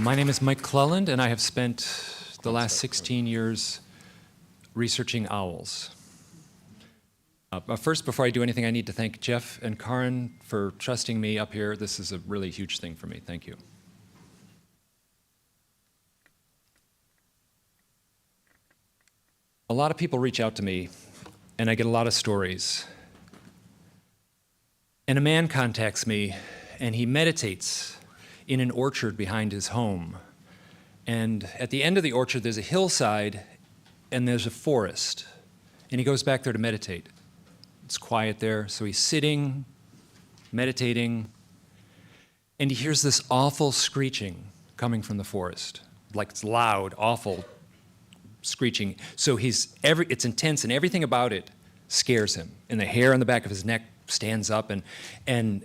My name is Mike Cleland, and I have spent the last 16 years researching owls. But first, before I do anything, I need to thank Jeff and Karin for trusting me up here. This is a really huge thing for me. Thank you. A lot of people reach out to me, and I get a lot of stories. And a man contacts me, and he meditates in an orchard behind his home. And at the end of the orchard, there's a hillside, and there's a forest. And he goes back there to meditate. It's quiet there, so he's sitting, meditating, and he hears this awful screeching coming from the forest. Like it's loud, awful screeching. So it's intense, and everything about it scares him. And the hair on the back of his neck stands up, and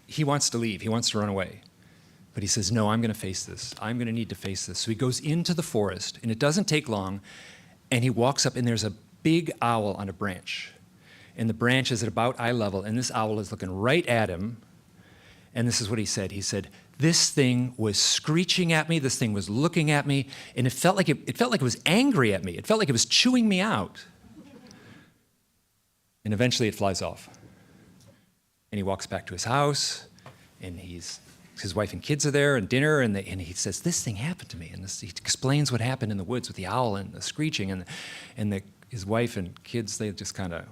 he wants to leave. He wants to run away. But he says, no, I'm going to face this. I'm going to need to face this. So he goes into the forest, and it doesn't take long, and he walks up, and there's a big owl on a branch. And the branch is at about eye level, and this owl is looking right at him. And this is what he said. He said, this thing was screeching at me. This thing was looking at me, and it felt like it was angry at me. It felt like it was chewing me out. And eventually it flies off. And he walks back to his house, and his wife and kids are there, and dinner, and he says, this thing happened to me. And he explains what happened in the woods with the owl and the screeching, and his wife and kids, they just kind of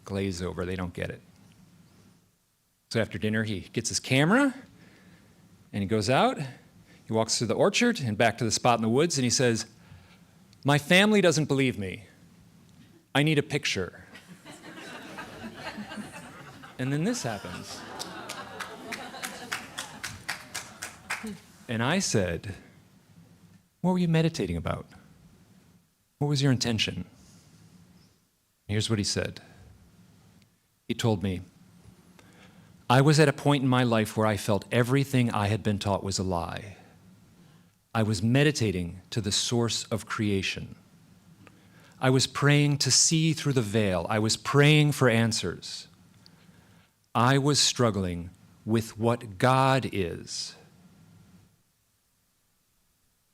glaze over. They don't get it. So after dinner, he gets his camera, and he goes out. He walks through the orchard and back to the spot in the woods, and he says, my family doesn't believe me. I need a picture. And then this happens. And I said, what were you meditating about? What was your intention? Here's what he said. He told me, I was at a point in my life where I felt everything I had been taught was a lie. I was meditating to the source of creation. I was praying to see through the veil. I was praying for answers. I was struggling with what God is.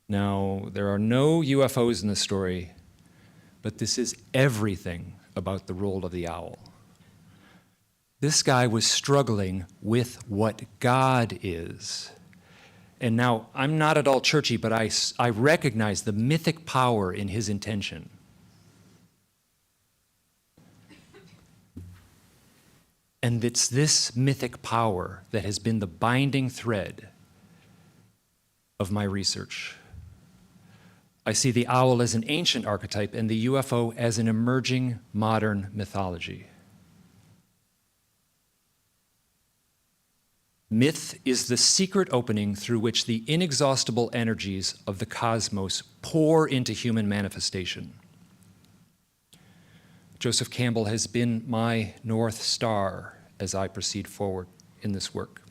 Now, there are no UFOs in this story, but this is everything about the role of the owl. This guy was struggling with what God is. And now, I'm not at all churchy, but I recognize the mythic power in his intention. And it's this mythic power that has been the binding thread of my research. I see the owl as an ancient archetype and the UFO as an emerging modern mythology. Myth is the secret opening through which the inexhaustible energies of the cosmos pour into human manifestation. Joseph Campbell has been my North Star as I proceed forward in this work.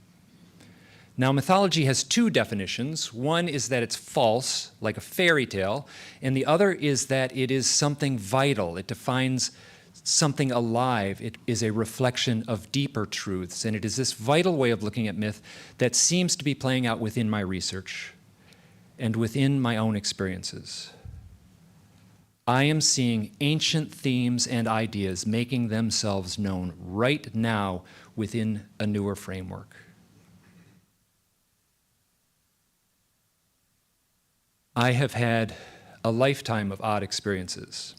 Now, mythology has two definitions. One is that it's false, like a fairy tale, and the other is that it is something vital. It defines something alive. It is a reflection of deeper truths, and it is this vital way of looking at myth that seems to be playing out within my research and within my own experiences. I am seeing ancient themes and ideas making themselves known right now within a newer framework. I have had a lifetime of odd experiences.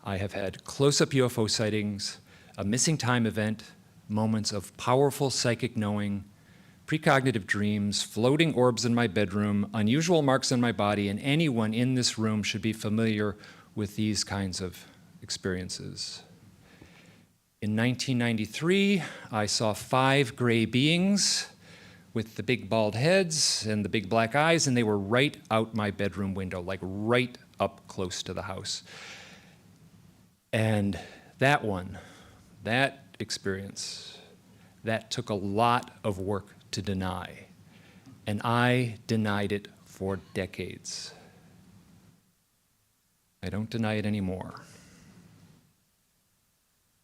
I have had close-up UFO sightings, a missing time event, moments of powerful psychic knowing, precognitive dreams, floating orbs in my bedroom, unusual marks on my body, and anyone in this room should be familiar with these kinds of experiences. In 1993, I saw 5 gray beings with the big bald heads and the big black eyes, and they were right out my bedroom window, like right up close to the house. And that experience, that took a lot of work to deny. And I denied it for decades. I don't deny it anymore.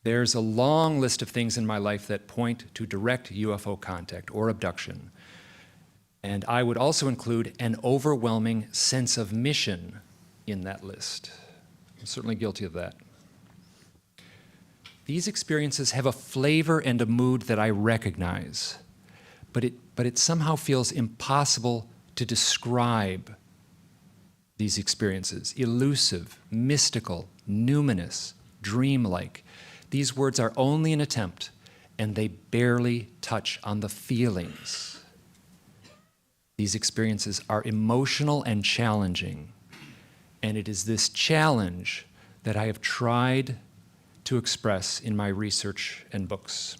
There's a long list of things in my life that point to direct UFO contact or abduction. And I would also include an overwhelming sense of mission in that list. I'm certainly guilty of that. These experiences have a flavor and a mood that I recognize, but it somehow feels impossible to describe these experiences. Elusive, mystical, numinous, dreamlike. These words are only an attempt, and they barely touch on the feelings. These experiences are emotional and challenging, and it is this challenge that I have tried to express in my research and books.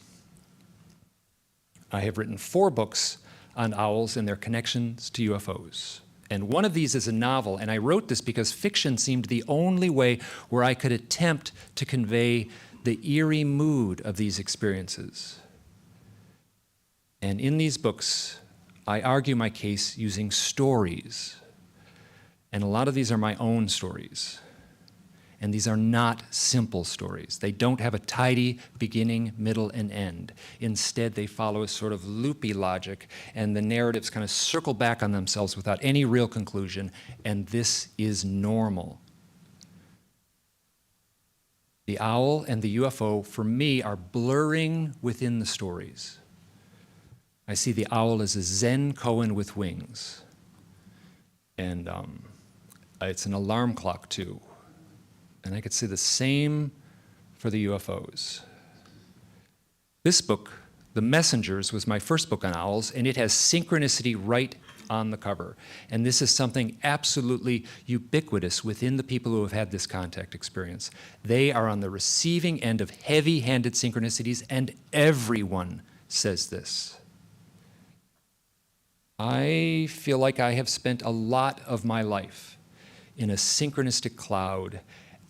I have written 4 books on owls and their connections to UFOs. And one of these is a novel, and I wrote this because fiction seemed the only way where I could attempt to convey the eerie mood of these experiences. And in these books, I argue my case using stories. And a lot of these are my own stories. And these are not simple stories. They don't have a tidy beginning, middle, and end. Instead, they follow a sort of loopy logic, and the narratives kind of circle back on themselves without any real conclusion, and this is normal. The owl and the UFO, for me, are blurring within the stories. I see the owl as a Zen koan with wings. And it's an alarm clock, too. And I could say the same for the UFOs. This book, The Messengers, was my first book on owls, and it has synchronicity right on the cover. And this is something absolutely ubiquitous within the people who have had this contact experience. They are on the receiving end of heavy-handed synchronicities, and everyone says this. I feel like I have spent a lot of my life in a synchronistic cloud.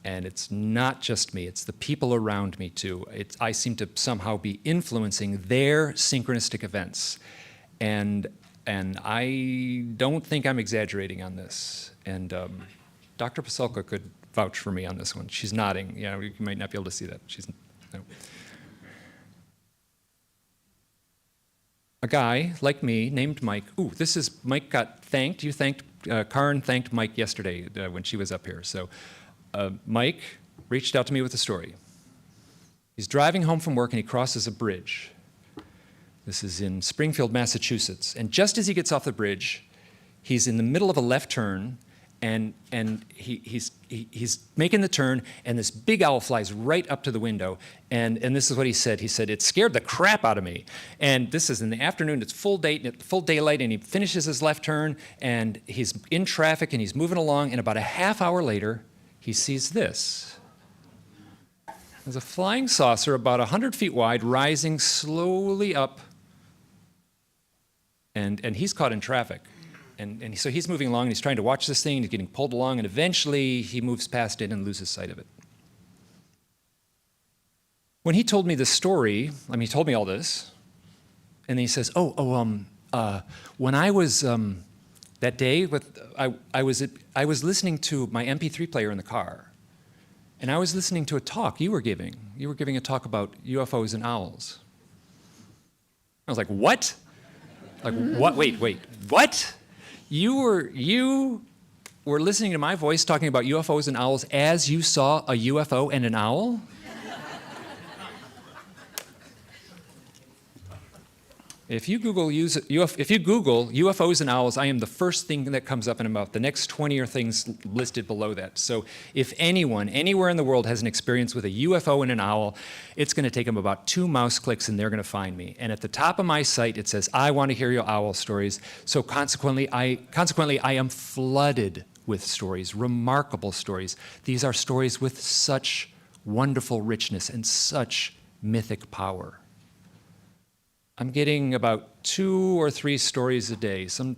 And it's not just me, it's the people around me too. I seem to somehow be influencing their synchronistic events. And I don't think I'm exaggerating on this. And Dr. Pasulka could vouch for me on this one. She's nodding. Yeah, you might not be able to see that. No. A guy like me named Mike. Ooh, this is, Mike got thanked. You thanked, Karen thanked Mike yesterday when she was up here. So. Mike reached out to me with a story. He's driving home from work and he crosses a bridge. This is in Springfield, Massachusetts. And just as he gets off the bridge, he's in the middle of a left turn, and he's making the turn, and this big owl flies right up to the window. And this is what he said. He said, "It scared the crap out of me." And this is in the afternoon. It's full daylight, and he finishes his left turn, and he's in traffic, and he's moving along. And about a half hour later, he sees this. There's a flying saucer about 100 feet wide rising slowly up, and he's caught in traffic. And so he's moving along, and he's trying to watch this thing, and he's getting pulled along, and eventually he moves past it and loses sight of it. When he told me this story, he told me all this, and then he says, when I was, that day, I was listening to my MP3 player in the car, and I was listening to a talk you were giving. You were giving a talk about UFOs and owls. I was like, what? Like, what? Wait, what? You were listening to my voice talking about UFOs and owls as you saw a UFO and an owl? If you Google UFOs and owls, I am the first thing that comes up in about the next 20 or things listed below that. So if anyone, anywhere in the world has an experience with a UFO and an owl, it's going to take them about 2 mouse clicks and they're going to find me. And at the top of my site, it says, "I want to hear your owl stories." So consequently, I am flooded with stories, remarkable stories. These are stories with such wonderful richness and such mythic power. I'm getting about 2 or 3 stories a day, some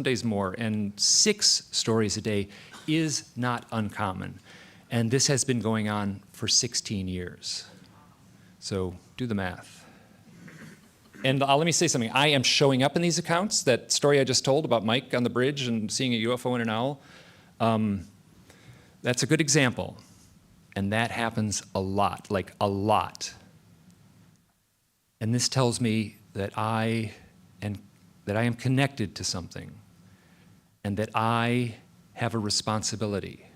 days more, and 6 stories a day is not uncommon. And this has been going on for 16 years. So do the math. And let me say something. I am showing up in these accounts. That story I just told about Mike on the bridge and seeing a UFO and an owl, that's a good example. And that happens a lot, like a lot. And this tells me that that I am connected to something, and that I have a responsibility.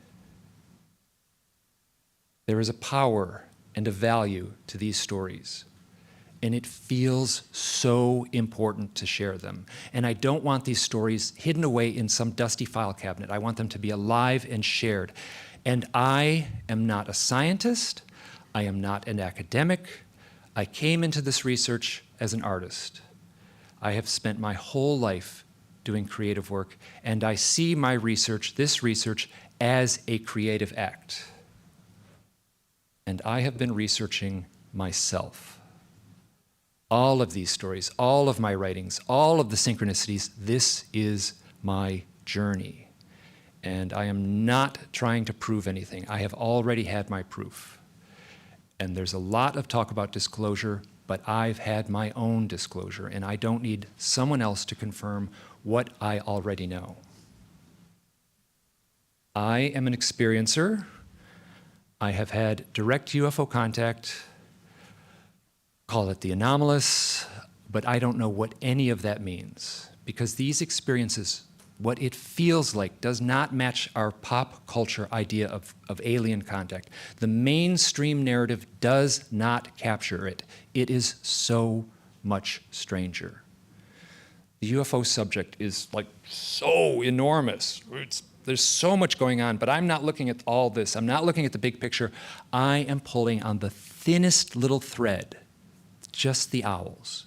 There is a power and a value to these stories, and it feels so important to share them. And I don't want these stories hidden away in some dusty file cabinet. I want them to be alive and shared. And I am not a scientist. I am not an academic. I came into this research as an artist. I have spent my whole life doing creative work, and I see my research, this research, as a creative act. And I have been researching myself. All of these stories, all of my writings, all of the synchronicities, this is my journey. And I am not trying to prove anything. I have already had my proof. And there's a lot of talk about disclosure, but I've had my own disclosure, and I don't need someone else to confirm what I already know. I am an experiencer. I have had direct UFO contact, call it the anomalous, but I don't know what any of that means, because these experiences, what it feels like, does not match our pop culture idea of alien contact. The mainstream narrative does not capture it. It is so much stranger. The UFO subject is like so enormous. There's so much going on, but I'm not looking at all this. I'm not looking at the big picture. I am pulling on the thinnest little thread, just the owls.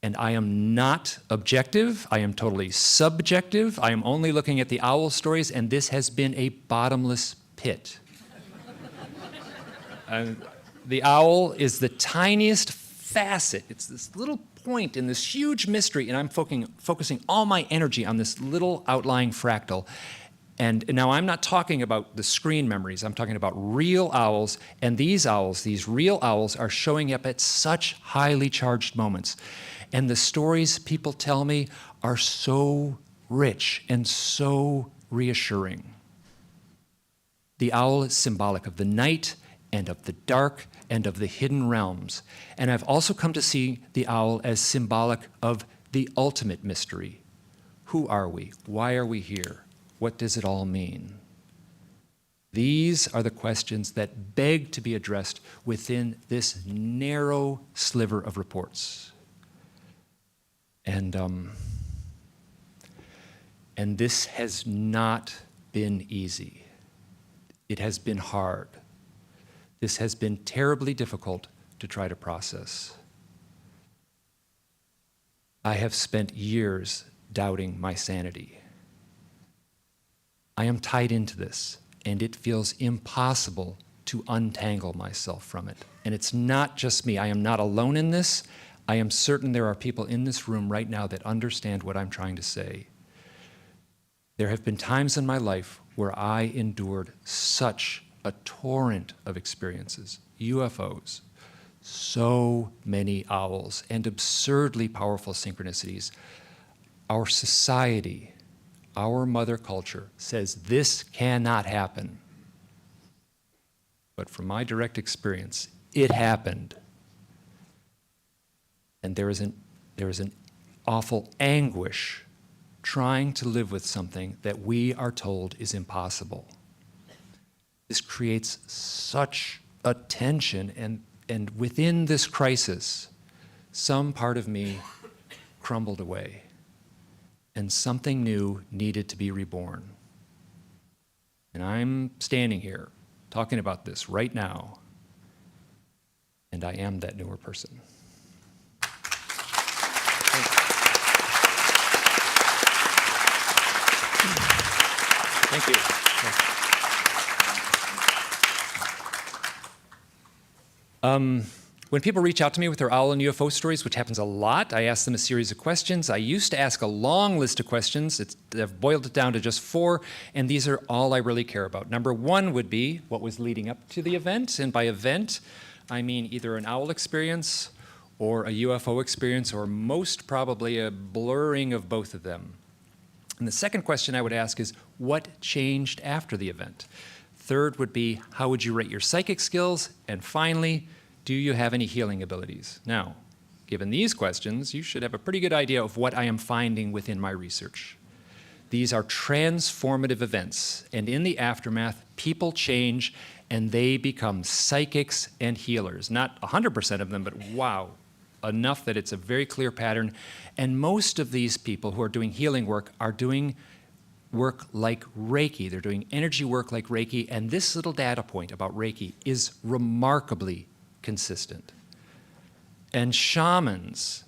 And I am not objective. I am totally subjective. I am only looking at the owl stories, and this has been a bottomless pit. The owl is the tiniest facet. It's this little point in this huge mystery, and I'm focusing all my energy on this little outlying fractal. And now I'm not talking about the screen memories. I'm talking about real owls, and these owls, these real owls, are showing up at such highly charged moments. And the stories people tell me are so rich and so reassuring. The owl is symbolic of the night and of the dark and of the hidden realms. And I've also come to see the owl as symbolic of the ultimate mystery. Who are we? Why are we here? What does it all mean? These are the questions that beg to be addressed within this narrow sliver of reports. And this has not been easy. It has been hard. This has been terribly difficult to try to process. I have spent years doubting my sanity. I am tied into this, and it feels impossible to untangle myself from it. And it's not just me. I am not alone in this. I am certain there are people in this room right now that understand what I'm trying to say. There have been times in my life where I endured such a torrent of experiences, UFOs, so many owls, and absurdly powerful synchronicities. Our society, our mother culture, says this cannot happen. But from my direct experience, it happened. And there is an awful anguish trying to live with something that we are told is impossible. This creates such a tension, and within this crisis, some part of me crumbled away, and something new needed to be reborn. And I'm standing here talking about this right now, and I am that newer person. Thank you. When people reach out to me with their owl and UFO stories, which happens a lot, I ask them a series of questions. I used to ask a long list of questions. I've boiled it down to just 4, and these are all I really care about. Number 1 would be what was leading up to the event, and by event, I mean either an owl experience or a UFO experience, or most probably a blurring of both of them. And the second question I would ask is, what changed after the event? Third would be, how would you rate your psychic skills? And finally, do you have any healing abilities? Now, given these questions, you should have a pretty good idea of what I am finding within my research. These are transformative events, and in the aftermath, people change and they become psychics and healers. Not 100% of them, but wow, enough that it's a very clear pattern. And most of these people who are doing healing work are doing work like Reiki. They're doing energy work like Reiki, and this little data point about Reiki is remarkably consistent. And shamans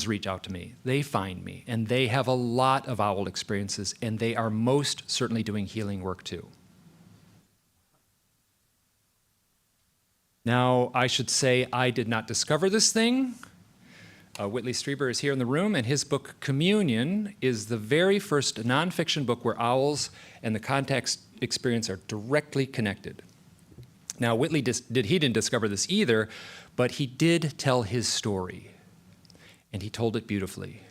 reach out to me, they find me, and they have a lot of owl experiences, and they are most certainly doing healing work too. Now, I should say I did not discover this thing. Whitley Strieber is here in the room, and his book, Communion, is the very first nonfiction book where owls and the contact experience are directly connected. Now, Whitley didn't discover this either, but he did tell his story, and he told it beautifully.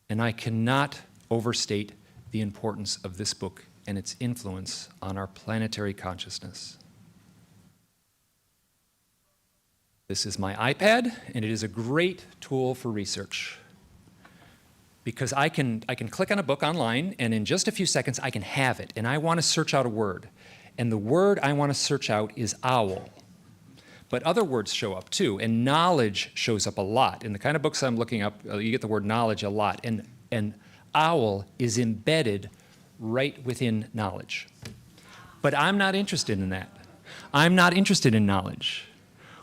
And I cannot overstate the importance of this book and its influence on our planetary consciousness. This is my iPad, and it is a great tool for research because I can click on a book online, and in just a few seconds, I can have it, and I want to search out a word. And the word I want to search out is owl. But other words show up too, and knowledge shows up a lot. In the kind of books I'm looking up, you get the word knowledge a lot, and owl is embedded right within knowledge. But I'm not interested in that. I'm not interested in knowledge.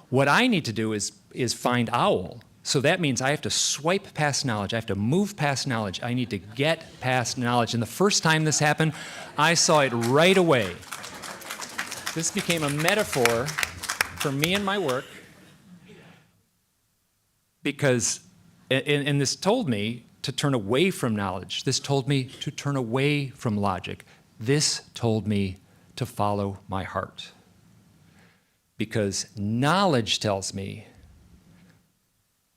What I need to do is find owl. So that means I have to swipe past knowledge. I have to move past knowledge. I need to get past knowledge. And the first time this happened, I saw it right away. This became a metaphor for me and my work because, and this told me to turn away from knowledge. This told me to turn away from logic. This told me to follow my heart. Because knowledge tells me,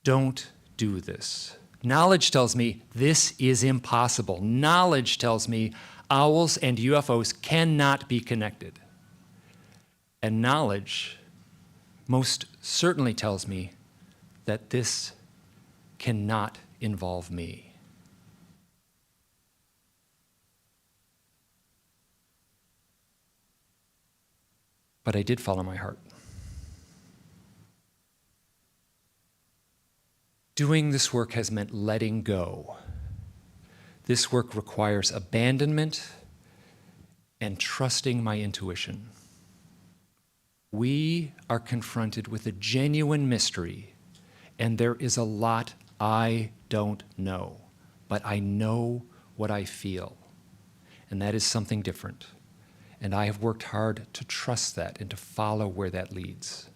don't do this. Knowledge tells me this is impossible. Knowledge tells me owls and UFOs cannot be connected. And knowledge most certainly tells me that this cannot involve me. But I did follow my heart. Doing this work has meant letting go. This work requires abandonment and trusting my intuition. We are confronted with a genuine mystery, and there is a lot I don't know, but I know what I feel, and that is something different. And I have worked hard to trust that and to follow where that leads.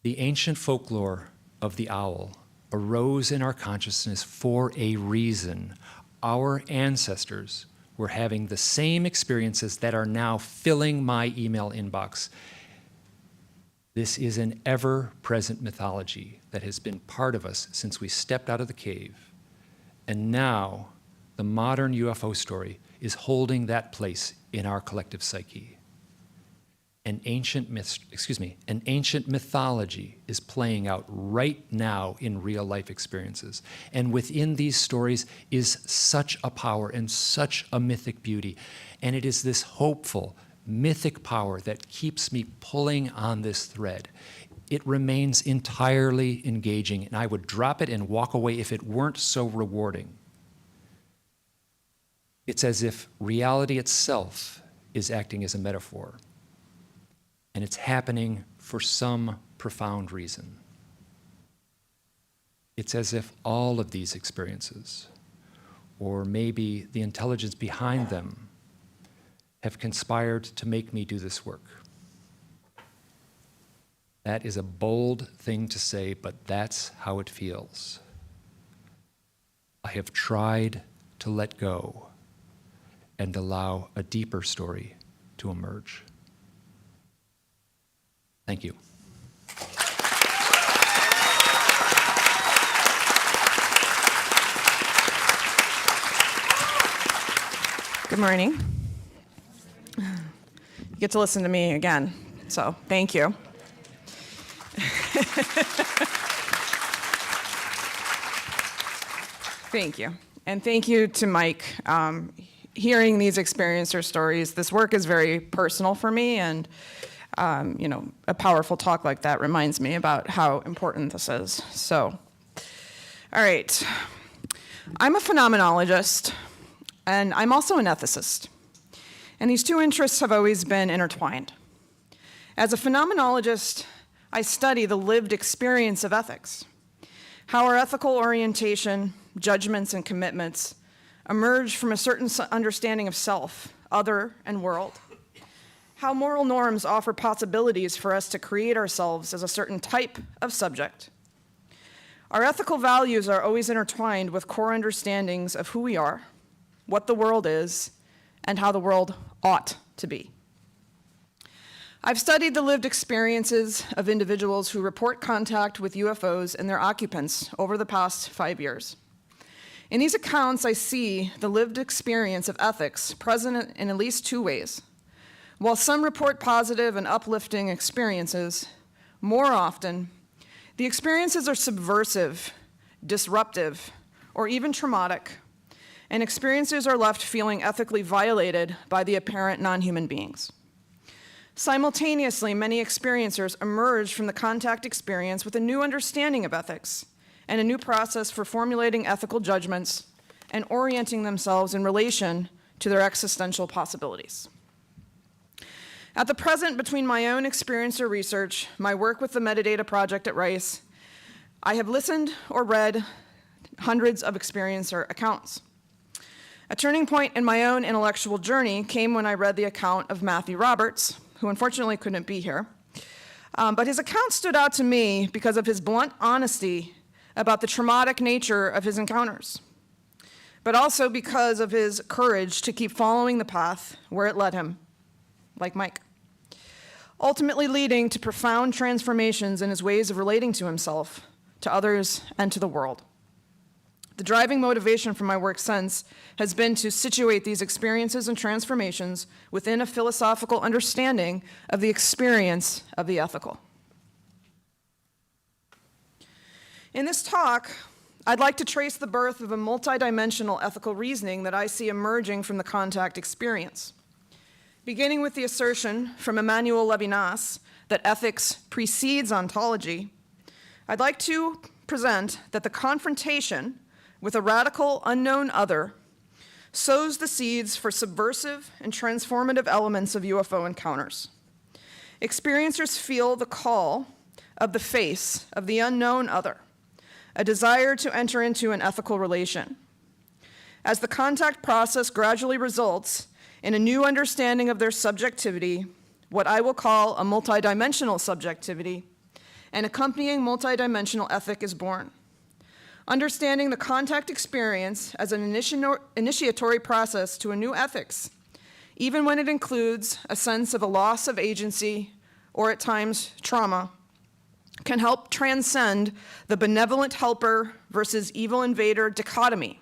The ancient folklore of the owl arose in our consciousness for a reason. Our ancestors were having the same experiences that are now filling my email inbox. This is an ever-present mythology that has been part of us since we stepped out of the cave. And now, the modern UFO story is holding that place in our collective psyche. An ancient mythology is playing out right now in real life experiences. And within these stories is such a power and such a mythic beauty. And it is this hopeful, mythic power that keeps me pulling on this thread. It remains entirely engaging, and I would drop it and walk away if it weren't so rewarding. It's as if reality itself is acting as a metaphor. And it's happening for some profound reason. It's as if all of these experiences, or maybe the intelligence behind them, have conspired to make me do this work. That is a bold thing to say, but that's how it feels. I have tried to let go and allow a deeper story to emerge. Thank you. Good morning. You get to listen to me again, so thank you. Thank you. And thank you to Mike. Hearing these experiencer stories, this work is very personal for me, and a powerful talk like that reminds me about how important this is. So, all right. I'm a phenomenologist, and I'm also an ethicist. And these two interests have always been intertwined. As a phenomenologist, I study the lived experience of ethics, how our ethical orientation, judgments, and commitments emerge from a certain understanding of self, other, and world, how moral norms offer possibilities for us to create ourselves as a certain type of subject. Our ethical values are always intertwined with core understandings of who we are, what the world is, and how the world ought to be. I've studied the lived experiences of individuals who report contact with UFOs and their occupants over the past 5 years. In these accounts, I see the lived experience of ethics present in at least two ways. While some report positive and uplifting experiences, more often, the experiences are subversive, disruptive, or even traumatic, and experiencers are left feeling ethically violated by the apparent non-human beings. Simultaneously, many experiencers emerge from the contact experience with a new understanding of ethics and a new process for formulating ethical judgments and orienting themselves in relation to their existential possibilities. At the present, between my own experiencer research, my work with the Metadata Project at Rice, I have listened or read hundreds of experiencer accounts. A turning point in my own intellectual journey came when I read the account of Matthew Roberts, who unfortunately couldn't be here. But his account stood out to me because of his blunt honesty about the traumatic nature of his encounters, but also because of his courage to keep following the path where it led him, like Mike, ultimately leading to profound transformations in his ways of relating to himself, to others, and to the world. The driving motivation for my work since has been to situate these experiences and transformations within a philosophical understanding of the experience of the ethical. In this talk, I'd like to trace the birth of a multidimensional ethical reasoning that I see emerging from the contact experience. Beginning with the assertion from Emmanuel Levinas that ethics precedes ontology, I'd like to present that the confrontation with a radical unknown other sows the seeds for subversive and transformative elements of UFO encounters. Experiencers feel the call of the face of the unknown other, a desire to enter into an ethical relation. As the contact process gradually results in a new understanding of their subjectivity, what I will call a multidimensional subjectivity, an accompanying multidimensional ethic is born. Understanding the contact experience as an initiatory process to a new ethics, even when it includes a sense of a loss of agency or at times trauma, can help transcend the benevolent helper versus evil invader dichotomy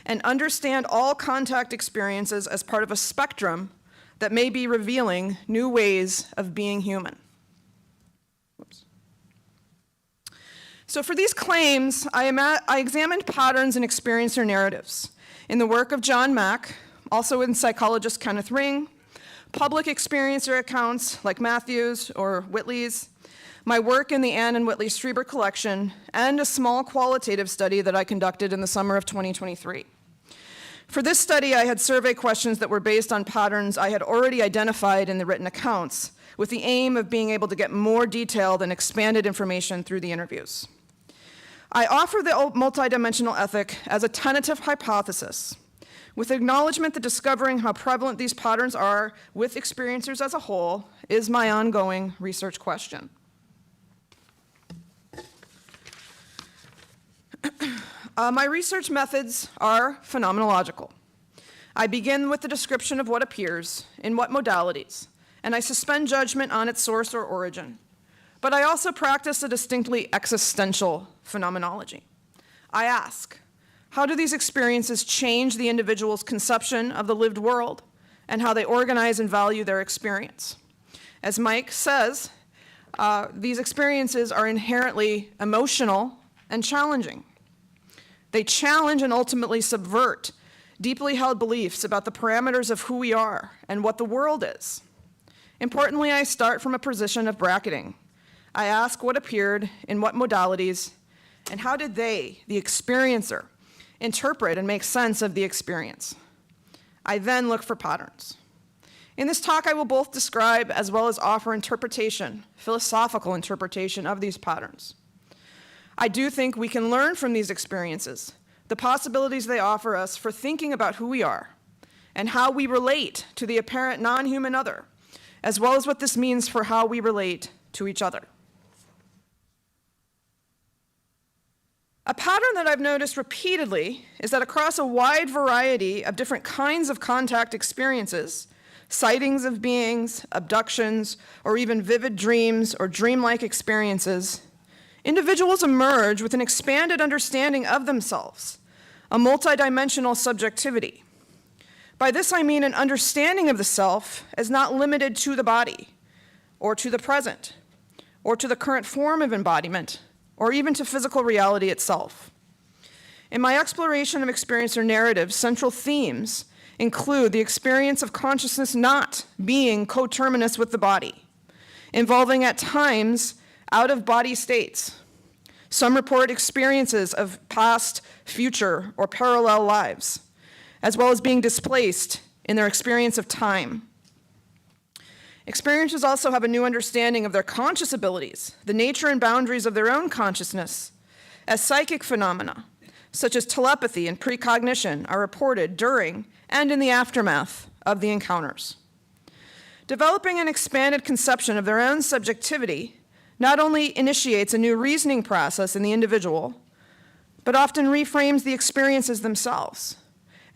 and understand all contact experiences as part of a spectrum that may be revealing new ways of being human. Whoops. So for these claims, I examined patterns in experiencer narratives in the work of John Mack, also in psychologist Kenneth Ring, public experiencer accounts like Matthew's or Whitley's, my work in the Ann and Whitley Strieber collection, and a small qualitative study that I conducted in the summer of 2023. For this study, I had survey questions that were based on patterns I had already identified in the written accounts, with the aim of being able to get more detailed and expanded information through the interviews. I offer the multidimensional ethic as a tentative hypothesis, with acknowledgement that discovering how prevalent these patterns are with experiencers as a whole is my ongoing research question. My research methods are phenomenological. I begin with the description of what appears, in what modalities, and I suspend judgment on its source or origin. But I also practice a distinctly existential phenomenology. I ask, how do these experiences change the individual's conception of the lived world and how they organize and value their experience? As Mike says, these experiences are inherently emotional and challenging. They challenge and ultimately subvert deeply held beliefs about the parameters of who we are and what the world is. Importantly, I start from a position of bracketing. I ask what appeared in what modalities, and how did they, the experiencer, interpret and make sense of the experience. I then look for patterns. In this talk, I will both describe as well as offer interpretation, philosophical interpretation of these patterns. I do think we can learn from these experiences, the possibilities they offer us for thinking about who we are and how we relate to the apparent non-human other, as well as what this means for how we relate to each other. A pattern that I've noticed repeatedly is that across a wide variety of different kinds of contact experiences, sightings of beings, abductions, or even vivid dreams or dreamlike experiences, individuals emerge with an expanded understanding of themselves, a multidimensional subjectivity. By this I mean an understanding of the self as not limited to the body, or to the present, or to the current form of embodiment, or even to physical reality itself. In my exploration of experiencer narratives, central themes include the experience of consciousness not being coterminous with the body, involving at times out-of-body states. Some report experiences of past, future, or parallel lives, as well as being displaced in their experience of time. Experiencers also have a new understanding of their conscious abilities, the nature and boundaries of their own consciousness, as psychic phenomena, such as telepathy and precognition, are reported during and in the aftermath of the encounters. Developing an expanded conception of their own subjectivity not only initiates a new reasoning process in the individual, but often reframes the experiences themselves,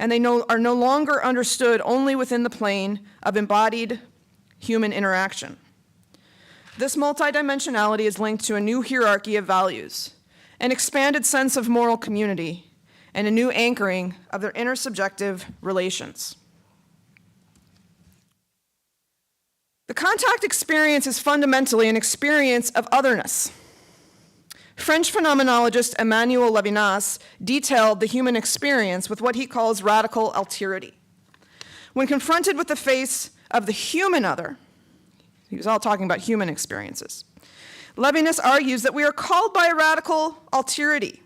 and they are no longer understood only within the plane of embodied human interaction. This multidimensionality is linked to a new hierarchy of values, an expanded sense of moral community, and a new anchoring of their intersubjective relations. The contact experience is fundamentally an experience of otherness. French phenomenologist Emmanuel Levinas detailed the human experience with what he calls radical alterity. When confronted with the face of the human other, he was all talking about human experiences, Levinas argues that we are called by a radical alterity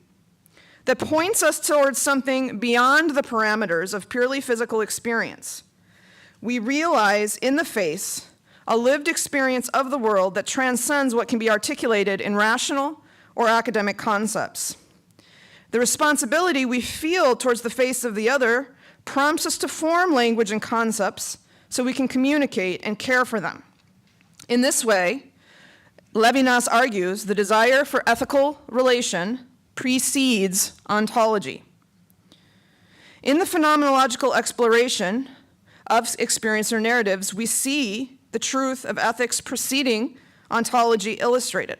that points us towards something beyond the parameters of purely physical experience. We realize in the face a lived experience of the world that transcends what can be articulated in rational or academic concepts. The responsibility we feel towards the face of the other prompts us to form language and concepts so we can communicate and care for them. In this way, Levinas argues the desire for ethical relation precedes ontology. In the phenomenological exploration of experiencer narratives, we see the truth of ethics preceding ontology illustrated.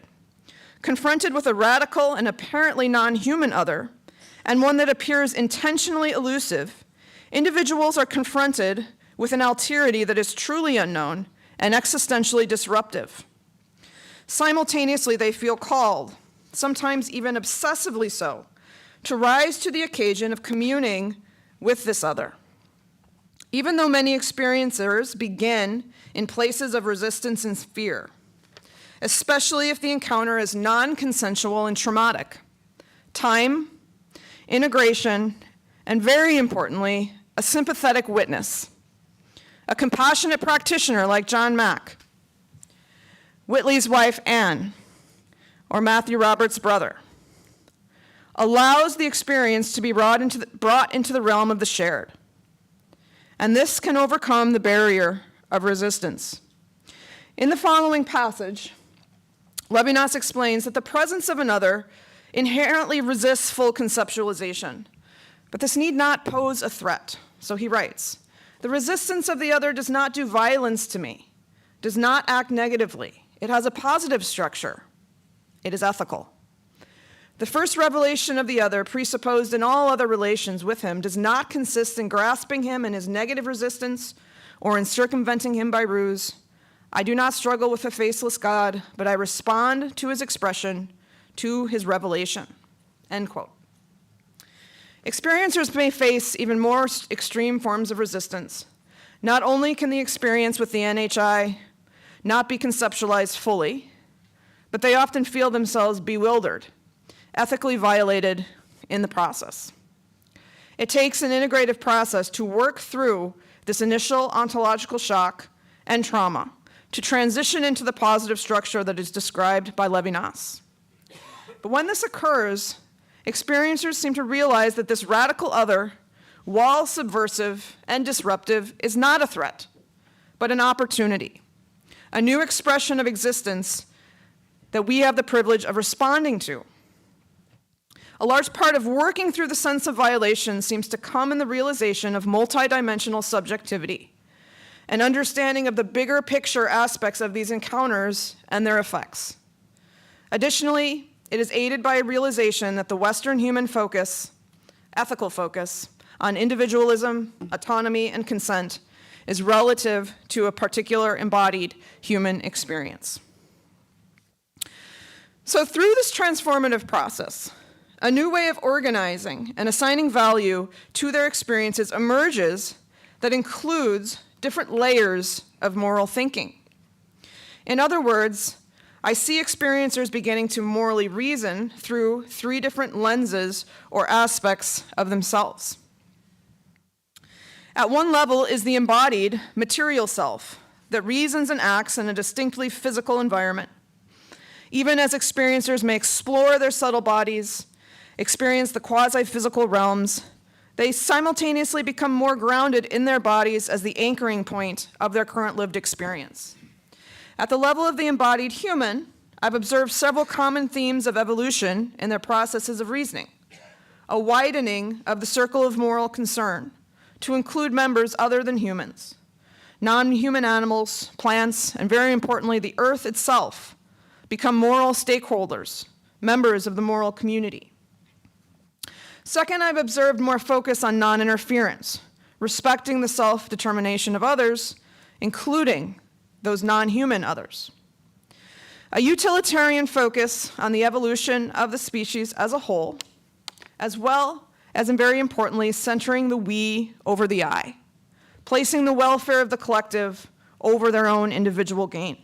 Confronted with a radical and apparently non-human other, and one that appears intentionally elusive, individuals are confronted with an alterity that is truly unknown and existentially disruptive. Simultaneously, they feel called, sometimes even obsessively so, to rise to the occasion of communing with this other. Even though many experiencers begin in places of resistance and fear, especially if the encounter is non-consensual and traumatic, time, integration, and very importantly, a sympathetic witness, a compassionate practitioner like John Mack, Whitley's wife Anne, or Matthew Roberts' brother, allows the experience to be brought into the realm of the shared. And this can overcome the barrier of resistance. In the following passage, Levinas explains that the presence of another inherently resists full conceptualization, but this need not pose a threat. So he writes, "The resistance of the other does not do violence to me, does not act negatively. It has a positive structure. It is ethical. The first revelation of the other, presupposed in all other relations with him, does not consist in grasping him in his negative resistance or in circumventing him by ruse. I do not struggle with a faceless God, but I respond to his expression, to his revelation, end quote. Experiencers may face even more extreme forms of resistance. Not only can the experience with the NHI not be conceptualized fully, but they often feel themselves bewildered, ethically violated in the process. It takes an integrative process to work through this initial ontological shock and trauma to transition into the positive structure that is described by Levinas. But when this occurs, experiencers seem to realize that this radical other, while subversive and disruptive, is not a threat, but an opportunity, a new expression of existence that we have the privilege of responding to. A large part of working through the sense of violation seems to come in the realization of multidimensional subjectivity, an understanding of the bigger picture aspects of these encounters and their effects. Additionally, it is aided by a realization that the Western human focus, ethical focus, on individualism, autonomy, and consent is relative to a particular embodied human experience. So through this transformative process, a new way of organizing and assigning value to their experiences emerges that includes different layers of moral thinking. In other words, I see experiencers beginning to morally reason through 3 different lenses or aspects of themselves. At one level is the embodied material self that reasons and acts in a distinctly physical environment. Even as experiencers may explore their subtle bodies, experience the quasi-physical realms, they simultaneously become more grounded in their bodies as the anchoring point of their current lived experience. At the level of the embodied human, I've observed several common themes of evolution in their processes of reasoning. A widening of the circle of moral concern to include members other than humans, non-human animals, plants, and very importantly, the earth itself become moral stakeholders, members of the moral community. Second, I've observed more focus on non-interference, respecting the self-determination of others, including those non-human others. A utilitarian focus on the evolution of the species as a whole, as well as, and very importantly, centering the we over the I, placing the welfare of the collective over their own individual gain.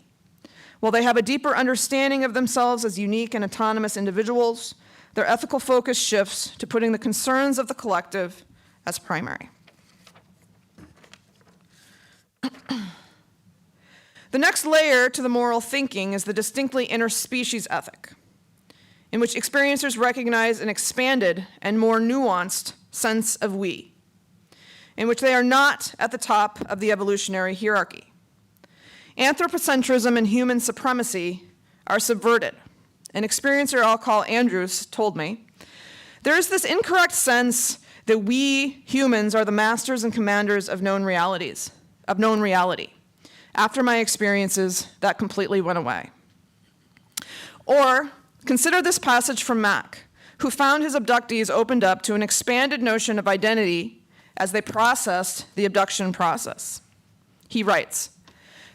While they have a deeper understanding of themselves as unique and autonomous individuals, their ethical focus shifts to putting the concerns of the collective as primary. The next layer to the moral thinking is the distinctly interspecies ethic, in which experiencers recognize an expanded and more nuanced sense of we, in which they are not at the top of the evolutionary hierarchy. Anthropocentrism and human supremacy are subverted. An experiencer I'll call Andrews told me, there is this incorrect sense that we humans are the masters and commanders of known reality. After my experiences, that completely went away. Or consider this passage from Mack, who found his abductees opened up to an expanded notion of identity as they processed the abduction process. He writes,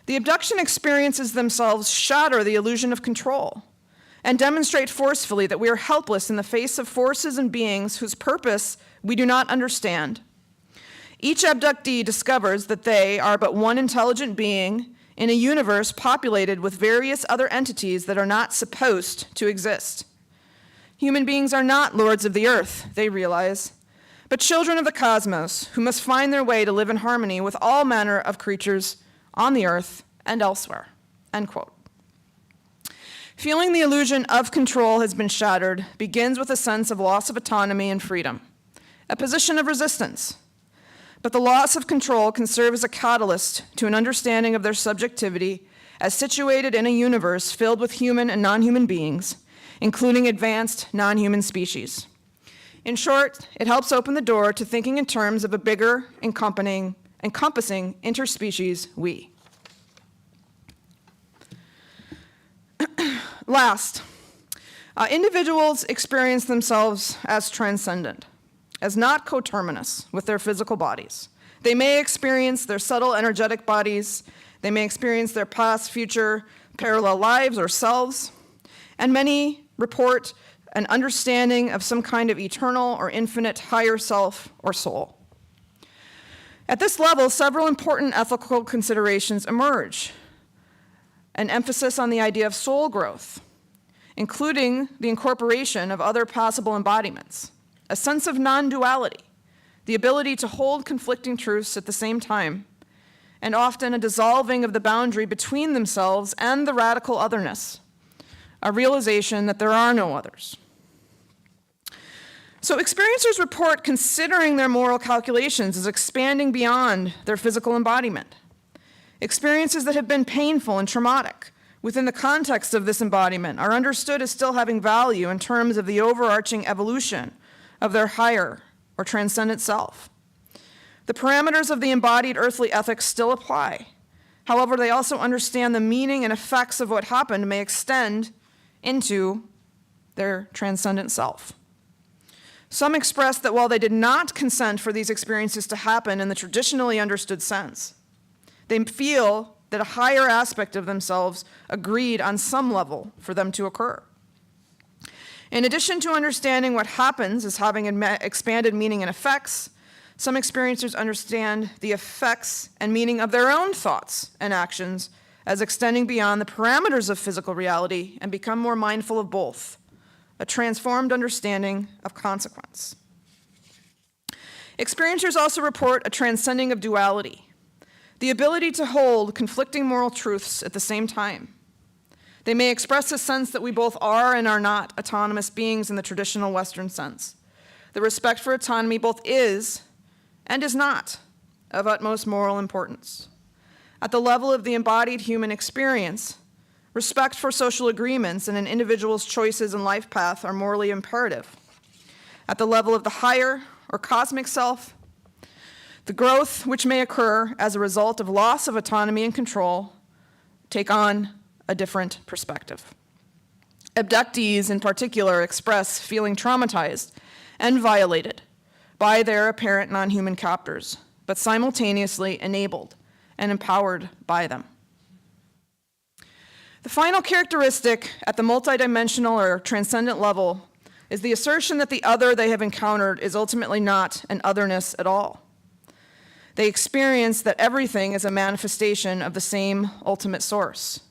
"The abduction experiences themselves shatter the illusion of control and demonstrate forcefully that we are helpless in the face of forces and beings whose purpose we do not understand. Each abductee discovers that they are but one intelligent being in a universe populated with various other entities that are not supposed to exist. Human beings are not lords of the earth, they realize, but children of the cosmos who must find their way to live in harmony with all manner of creatures on the earth and elsewhere," end quote. Feeling the illusion of control has been shattered begins with a sense of loss of autonomy and freedom, a position of resistance. But the loss of control can serve as a catalyst to an understanding of their subjectivity as situated in a universe filled with human and non-human beings, including advanced non-human species. In short, it helps open the door to thinking in terms of a bigger, encompassing interspecies we. Last, individuals experience themselves as transcendent, as not coterminous with their physical bodies. They may experience their subtle energetic bodies, They may experience their past, future, parallel lives or selves, and many report an understanding of some kind of eternal or infinite higher self or soul. At this level, several important ethical considerations emerge. An emphasis on the idea of soul growth, including the incorporation of other possible embodiments, a sense of non-duality, the ability to hold conflicting truths at the same time, and often a dissolving of the boundary between themselves and the radical otherness, a realization that there are no others. So experiencers report considering their moral calculations as expanding beyond their physical embodiment. Experiences that have been painful and traumatic within the context of this embodiment are understood as still having value in terms of the overarching evolution of their higher or transcendent self. The parameters of the embodied earthly ethics still apply. However, they also understand the meaning and effects of what happened may extend into their transcendent self. Some express that while they did not consent for these experiences to happen in the traditionally understood sense, they feel that a higher aspect of themselves agreed on some level for them to occur. In addition to understanding what happens as having expanded meaning and effects, some experiencers understand the effects and meaning of their own thoughts and actions as extending beyond the parameters of physical reality and become more mindful of both, a transformed understanding of consequence. Experiencers also report a transcending of duality, the ability to hold conflicting moral truths at the same time. They may express a sense that we both are and are not autonomous beings in the traditional Western sense. The respect for autonomy both is and is not of utmost moral importance. At the level of the embodied human experience, respect for social agreements and an individual's choices and life path are morally imperative. At the level of the higher or cosmic self, the growth which may occur as a result of loss of autonomy and control take on a different perspective. Abductees in particular express feeling traumatized and violated by their apparent non-human captors, but simultaneously enabled and empowered by them. The final characteristic at the multidimensional or transcendent level is the assertion that the other they have encountered is ultimately not an otherness at all. They experience that everything is a manifestation of the same ultimate source.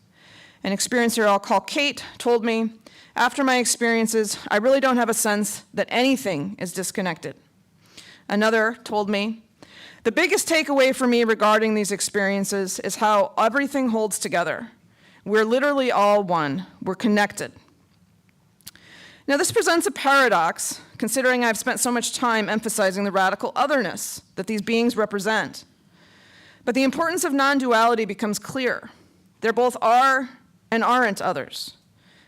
An experiencer I'll call Kate told me, after my experiences, I really don't have a sense that anything is disconnected. Another told me, the biggest takeaway for me regarding these experiences is how everything holds together. We're literally all one. We're connected. Now, this presents a paradox, considering I've spent so much time emphasizing the radical otherness that these beings represent. But the importance of non-duality becomes clear. There both are and aren't others.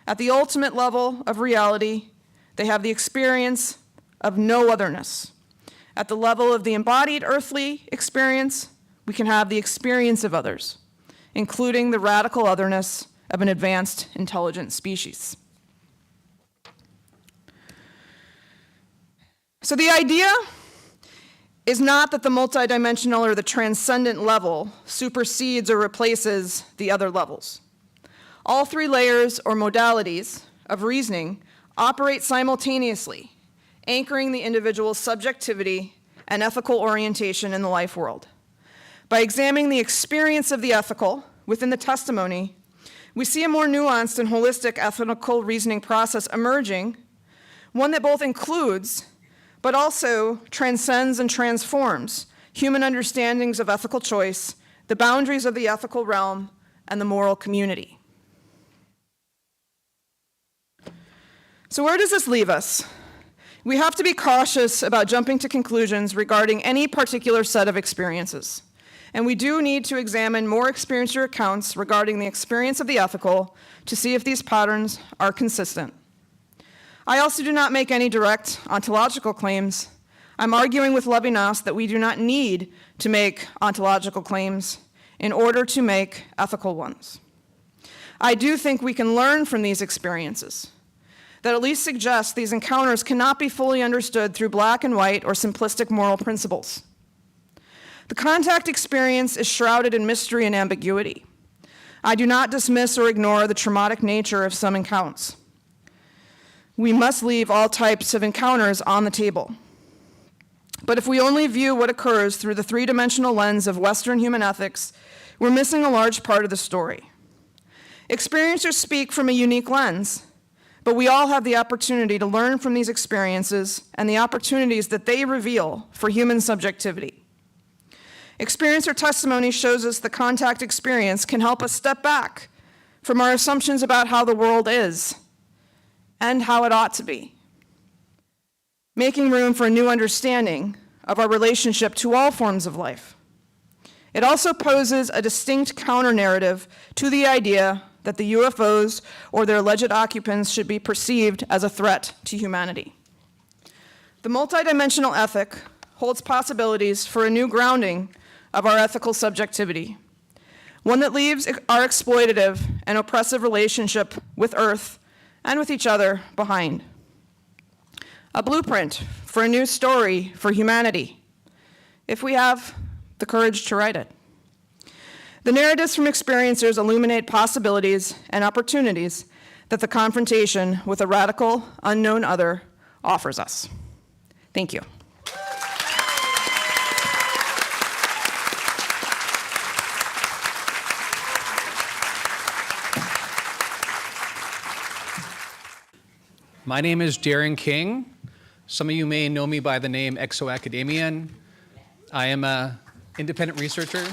At the ultimate level of reality, they have the experience of no otherness. At the level of the embodied earthly experience, we can have the experience of others, including the radical otherness of an advanced intelligent species. So the idea is not that the multidimensional or the transcendent level supersedes or replaces the other levels. All three layers or modalities of reasoning operate simultaneously, anchoring the individual's subjectivity and ethical orientation in the life world. By examining the experience of the ethical within the testimony, we see a more nuanced and holistic ethical reasoning process emerging, one that both includes but also transcends and transforms human understandings of ethical choice, the boundaries of the ethical realm, and the moral community. So where does this leave us? We have to be cautious about jumping to conclusions regarding any particular set of experiences. And we do need to examine more experiencer accounts regarding the experience of the ethical to see if these patterns are consistent. I also do not make any direct ontological claims. I'm arguing with Levinas that we do not need to make ontological claims in order to make ethical ones. I do think we can learn from these experiences that at least suggest these encounters cannot be fully understood through black and white or simplistic moral principles. The contact experience is shrouded in mystery and ambiguity. I do not dismiss or ignore the traumatic nature of some encounters. We must leave all types of encounters on the table. But if we only view what occurs through the three-dimensional lens of Western human ethics, we're missing a large part of the story. Experiencers speak from a unique lens, but we all have the opportunity to learn from these experiences and the opportunities that they reveal for human subjectivity. Experiencer testimony shows us the contact experience can help us step back from our assumptions about how the world is and how it ought to be, making room for a new understanding of our relationship to all forms of life. It also poses a distinct counter-narrative to the idea that the UFOs or their alleged occupants should be perceived as a threat to humanity. The multidimensional ethic holds possibilities for a new grounding of our ethical subjectivity, one that leaves our exploitative and oppressive relationship with Earth and with each other behind. A blueprint for a new story for humanity, if we have the courage to write it. The narratives from experiencers illuminate possibilities and opportunities that the confrontation with a radical, unknown other offers us. Thank you. My name is Darren King. Some of you may know me by the name Exo-Academian. I am an independent researcher.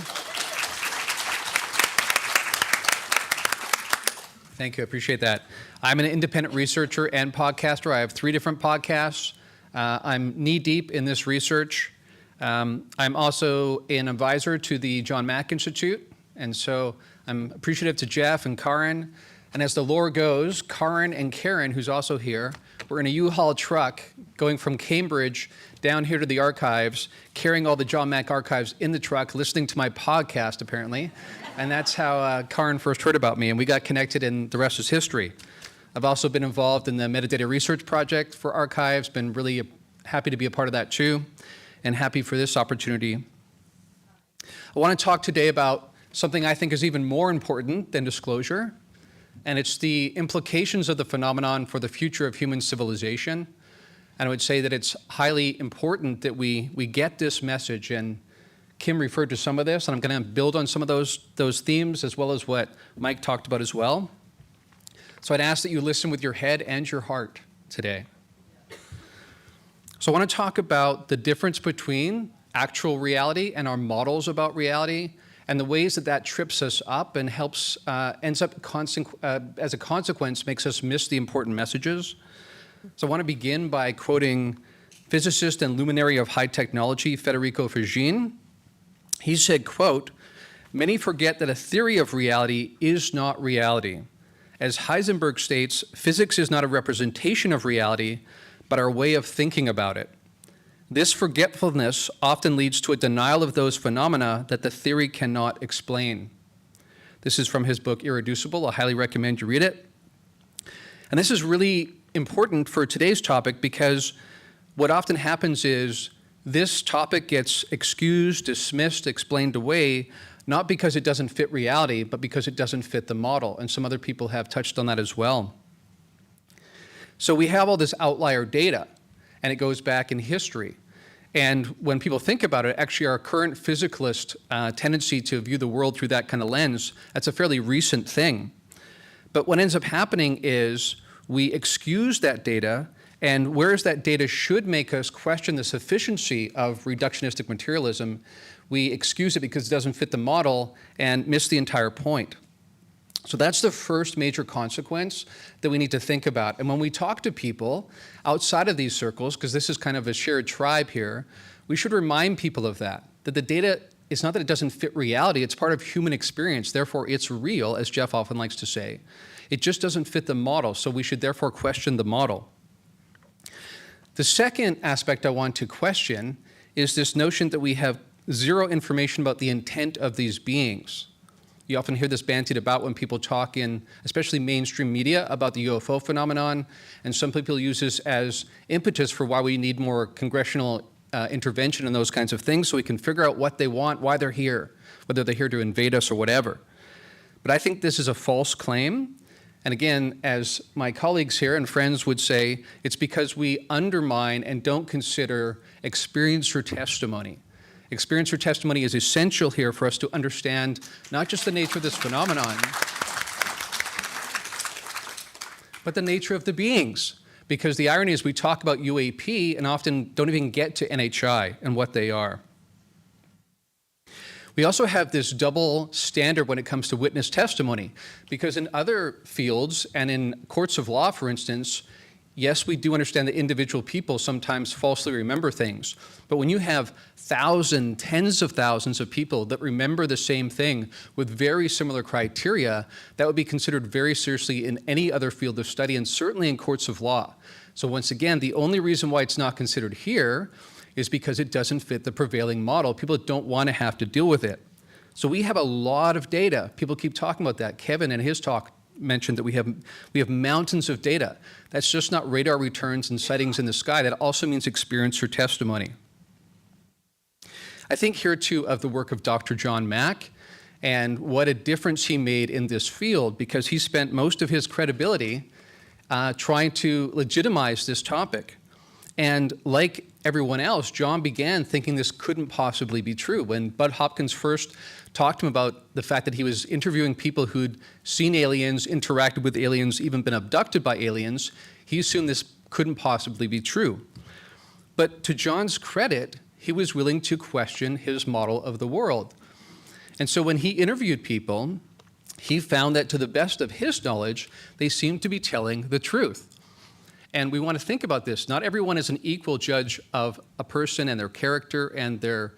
Thank you, I appreciate that. I'm an independent researcher and podcaster. I have 3 different podcasts. I'm knee-deep in this research. I'm also an advisor to the John Mack Institute, and so I'm appreciative to Jeff and Karin. And as the lore goes, Karin and Karen, who's also here, were in a U-Haul truck going from Cambridge down here to the archives, carrying all the John Mack archives in the truck, listening to my podcast, apparently. And that's how Karin first heard about me, and we got connected, and the rest is history. I've also been involved in the metadata research project for archives, been really happy to be a part of that too, and happy for this opportunity. I want to talk today about something I think is even more important than disclosure, and it's the implications of the phenomenon for the future of human civilization. And I would say that it's highly important that we get this message, and Kim referred to some of this, and I'm going to build on some of those themes as well as what Mike talked about as well. So I'd ask that you listen with your head and your heart today. So I want to talk about the difference between actual reality and our models about reality, and the ways that that trips us up and helps, ends up as a consequence, makes us miss the important messages. So I want to begin by quoting physicist and luminary of high technology, Federico Fagin. He said, quote, "Many forget that a theory of reality is not reality. As Heisenberg states, physics is not a representation of reality, but our way of thinking about it. This forgetfulness often leads to a denial of those phenomena that the theory cannot explain." This is from his book, Irreducible. I highly recommend you read it. And this is really important for today's topic, because what often happens is this topic gets excused, dismissed, explained away, not because it doesn't fit reality, but because it doesn't fit the model. And some other people have touched on that as well. So we have all this outlier data, and it goes back in history. And when people think about it, actually our current physicalist tendency to view the world through that kind of lens, that's a fairly recent thing. But what ends up happening is we excuse that data, and whereas that data should make us question the sufficiency of reductionistic materialism, we excuse it because it doesn't fit the model and miss the entire point. So that's the first major consequence that we need to think about. And when we talk to people outside of these circles, because this is kind of a shared tribe here, we should remind people of that the data, it's not that it doesn't fit reality, it's part of human experience, therefore it's real, as Jeff often likes to say. It just doesn't fit the model, so we should therefore question the model. The second aspect I want to question is this notion that we have zero information about the intent of these beings. You often hear this bandied about when people talk in, especially mainstream media, about the UFO phenomenon, and some people use this as impetus for why we need more congressional intervention and those kinds of things so we can figure out what they want, why they're here, whether they're here to invade us or whatever. But I think this is a false claim. And again, as my colleagues here and friends would say, it's because we undermine and don't consider experience or testimony. Experience or testimony is essential here for us to understand not just the nature of this phenomenon, but the nature of the beings. Because the irony is we talk about UAP and often don't even get to NHI and what they are. We also have this double standard when it comes to witness testimony, because in other fields and in courts of law, for instance, yes, we do understand that individual people sometimes falsely remember things, but when you have thousands, tens of thousands of people that remember the same thing with very similar criteria, that would be considered very seriously in any other field of study and certainly in courts of law. So once again, the only reason why it's not considered here is because it doesn't fit the prevailing model. People don't want to have to deal with it. So we have a lot of data. People keep talking about that. Kevin in his talk mentioned that we have mountains of data. That's just not radar returns and sightings in the sky. That also means experience or testimony. I think here too of the work of Dr. John Mack and what a difference he made in this field, because he spent most of his credibility trying to legitimize this topic. And like everyone else, John began thinking this couldn't possibly be true. When Bud Hopkins first talked to him about the fact that he was interviewing people who'd seen aliens, interacted with aliens, even been abducted by aliens, he assumed this couldn't possibly be true. But to John's credit, he was willing to question his model of the world. And so when he interviewed people, he found that to the best of his knowledge, they seemed to be telling the truth. And we want to think about this. Not everyone is an equal judge of a person and their character and the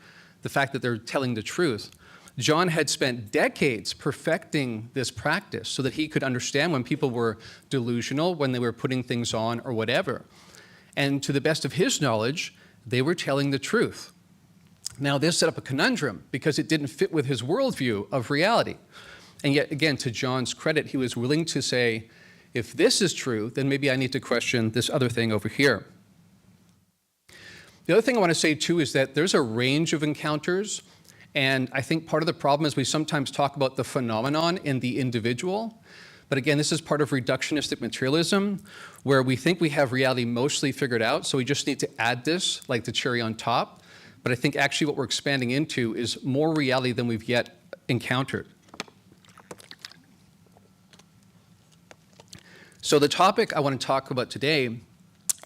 fact that they're telling the truth. John had spent decades perfecting this practice so that he could understand when people were delusional, when they were putting things on or whatever. And to the best of his knowledge, they were telling the truth. Now, this set up a conundrum because it didn't fit with his worldview of reality. And yet, again, to John's credit, he was willing to say, if this is true, then maybe I need to question this other thing over here. The other thing I want to say, too, is that there's a range of encounters. And I think part of the problem is we sometimes talk about the phenomenon in the individual. But again, this is part of reductionistic materialism, where we think we have reality mostly figured out, so we just need to add this, like the cherry on top. But I think actually what we're expanding into is more reality than we've yet encountered. So the topic I want to talk about today,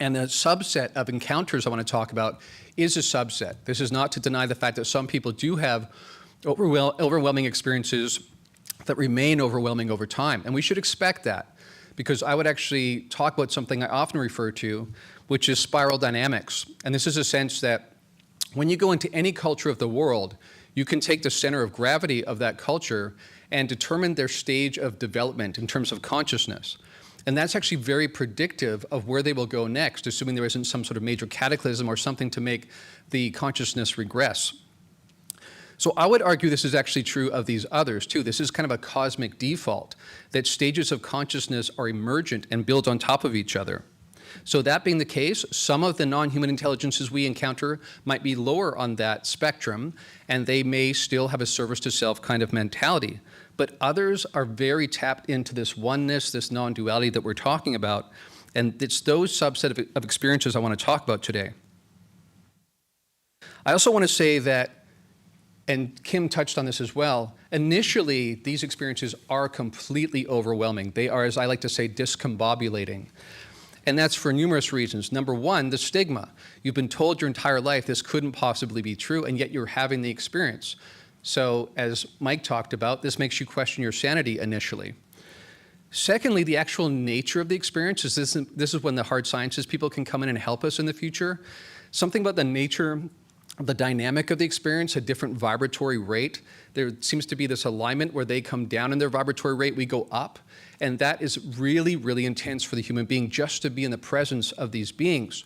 and the subset of encounters I want to talk about, is a subset. This is not to deny the fact that some people do have overwhelming experiences that remain overwhelming over time, and we should expect that, because I would actually talk about something I often refer to, which is spiral dynamics. And this is a sense that when you go into any culture of the world, you can take the center of gravity of that culture and determine their stage of development in terms of consciousness. And that's actually very predictive of where they will go next, assuming there isn't some sort of major cataclysm or something to make the consciousness regress. So I would argue this is actually true of these others too. This is kind of a cosmic default, that stages of consciousness are emergent and build on top of each other. So that being the case, some of the non-human intelligences we encounter might be lower on that spectrum, and they may still have a service to self kind of mentality. But others are very tapped into this oneness, this non-duality that we're talking about, and it's those subset of experiences I want to talk about today. I also want to say that, and Kim touched on this as well, initially these experiences are completely overwhelming. They are, as I like to say, discombobulating. And that's for numerous reasons. Number one, the stigma. You've been told your entire life this couldn't possibly be true, and yet you're having the experience. So as Mike talked about, this makes you question your sanity initially. Secondly, the actual nature of the experience. This is when the hard sciences people can come in and help us in the future. Something about the nature of the dynamic of the experience, a different vibratory rate. There seems to be this alignment where they come down in their vibratory rate, we go up. And that is really, really intense for the human being just to be in the presence of these beings.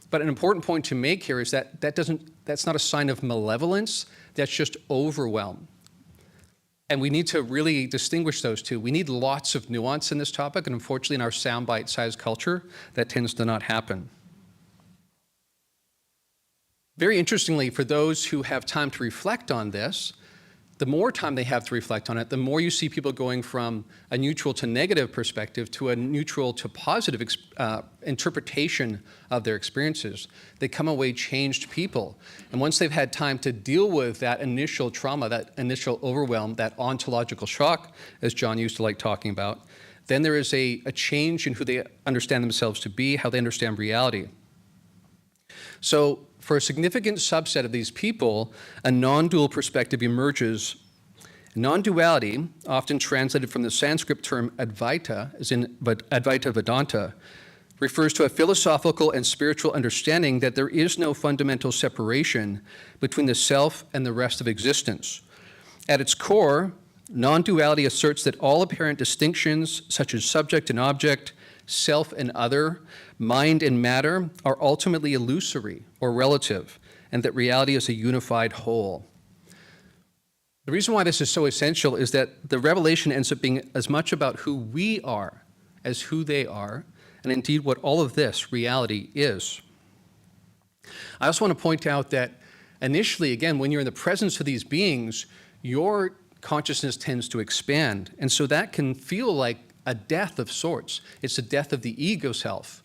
But an important point to make here is that that's not a sign of malevolence, that's just overwhelm. And we need to really distinguish those two. We need lots of nuance in this topic, and unfortunately in our soundbite-sized culture, that tends to not happen. Very interestingly, for those who have time to reflect on this, the more time they have to reflect on it, the more you see people going from a neutral to negative perspective to a neutral to positive interpretation of their experiences. They come away changed people. And once they've had time to deal with that initial trauma, that initial overwhelm, that ontological shock, as John used to like talking about, then there is a change in who they understand themselves to be, how they understand reality. So for a significant subset of these people, a non-dual perspective emerges. Non-duality, often translated from the Sanskrit term Advaita, as in Advaita Vedanta, refers to a philosophical and spiritual understanding that there is no fundamental separation between the self and the rest of existence. At its core, non-duality asserts that all apparent distinctions, such as subject and object, self and other, mind and matter, are ultimately illusory or relative, and that reality is a unified whole. The reason why this is so essential is that the revelation ends up being as much about who we are as who they are, and indeed what all of this reality is. I also want to point out that initially, again, when you're in the presence of these beings, your consciousness tends to expand, and so that can feel like a death of sorts. It's the death of the ego self.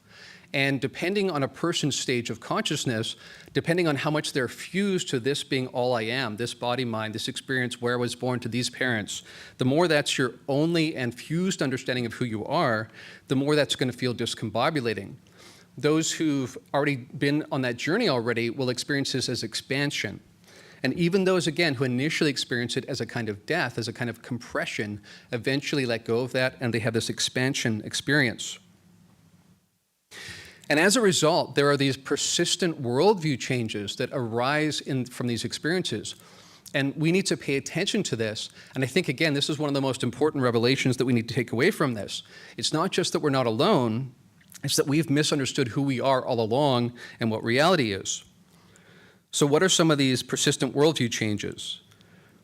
And depending on a person's stage of consciousness, depending on how much they're fused to this being all I am, this body, mind, this experience where I was born to these parents, the more that's your only and fused understanding of who you are, the more that's going to feel discombobulating. Those who've already been on that journey already will experience this as expansion. And even those, again, who initially experience it as a kind of death, as a kind of compression, eventually let go of that, and they have this expansion experience. And as a result, there are these persistent worldview changes that arise from these experiences. And we need to pay attention to this. And I think, again, this is one of the most important revelations that we need to take away from this. It's not just that we're not alone, it's that we've misunderstood who we are all along and what reality is. So what are some of these persistent worldview changes?